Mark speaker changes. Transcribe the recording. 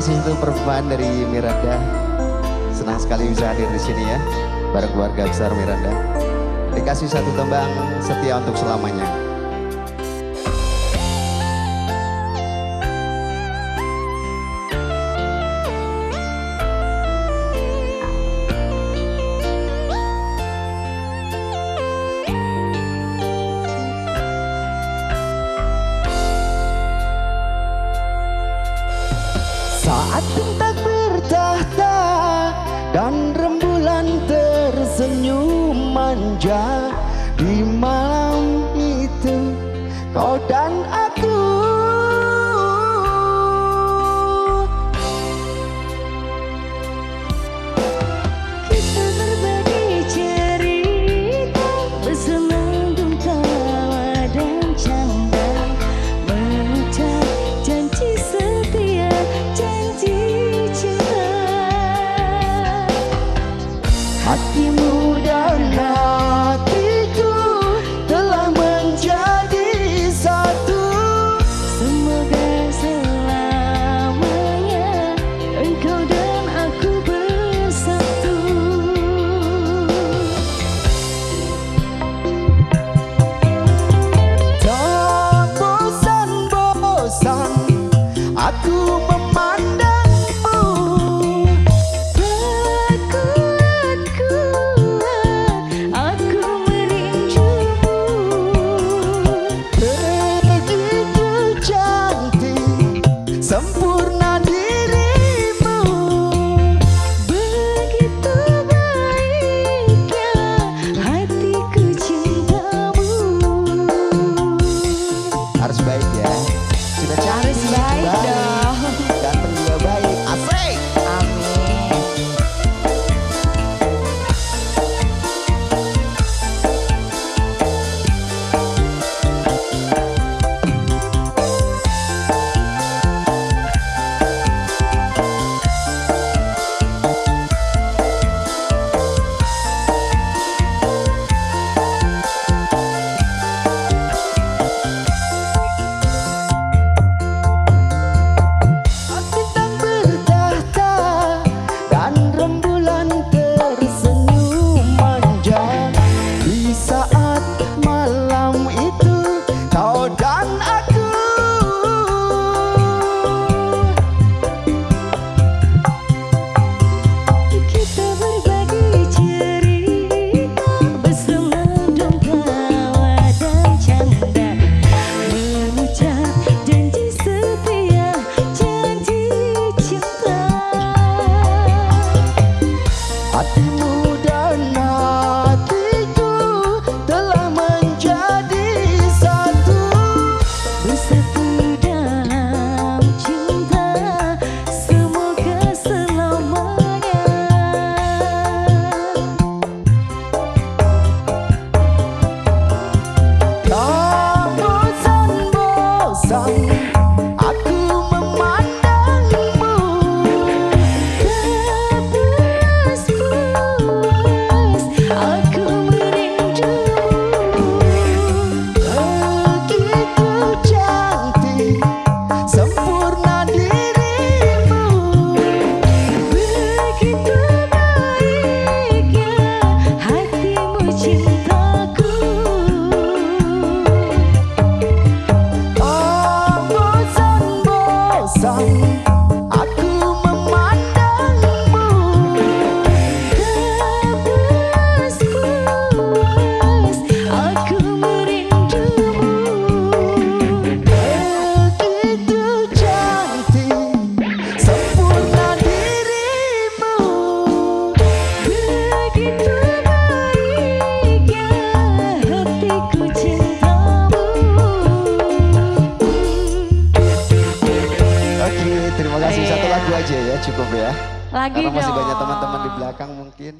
Speaker 1: kasih satu persembahan dari Miranda. Senang sekali bisa hadir di sini ya, bareng keluarga besar Miranda. Dikasih satu tembang setia untuk selamanya.
Speaker 2: Saat bintang bertahta dan rembulan tersenyum manja, di malam itu kau dan aku
Speaker 3: kita berbagi cerita, bersenandung tawa dan canda, mengucap janji setia, janji cinta.
Speaker 2: hatimu dan hatiku telah menjadi satu.
Speaker 3: Semoga selamanya engkau dan aku bersatu.
Speaker 2: Tak bosan-bosan aku memandangmu,
Speaker 3: Tak kuat-kuat aku merindumu.
Speaker 2: begitu cantik sempurna dirimu.
Speaker 3: Begitu baiknya hatiku cintamu.
Speaker 1: Harus baik ya. Sudah cantik,
Speaker 3: Harus baik dong.
Speaker 1: ganteng juga baik. Asik.
Speaker 3: Amin.
Speaker 2: Bintang bertahta dan rembulan tersenyum manja, di saat malam itu kau dan aku
Speaker 3: Kita berbagi cerita, bersenandung tawa dan canda, mengucap janji setia, janji cinta.
Speaker 2: hatimu dan hatiku telah menjadi satu.
Speaker 3: Bersatu dalam cinta, semoga selamanya.
Speaker 2: Tak bosan-bosan aku memandangmu,
Speaker 3: Tak puas-puas aku merindumu.
Speaker 2: begitu cantik sempurna dirimu.
Speaker 3: Begitu baiknya hatimu cintaku.
Speaker 2: Tak bosan-bosan aku memandangmu,
Speaker 3: Tak puas-puas aku merindumu.
Speaker 2: begitu cantik sempurna dirimu.
Speaker 3: Begitu baiknya hatiku cintamu.
Speaker 1: Oke, terima kasih. Satu
Speaker 3: Iya.
Speaker 1: lagu aja ya, cukup ya.
Speaker 3: Lagi
Speaker 1: Karena masih
Speaker 3: dong.
Speaker 1: banyak teman-teman di belakang mungkin.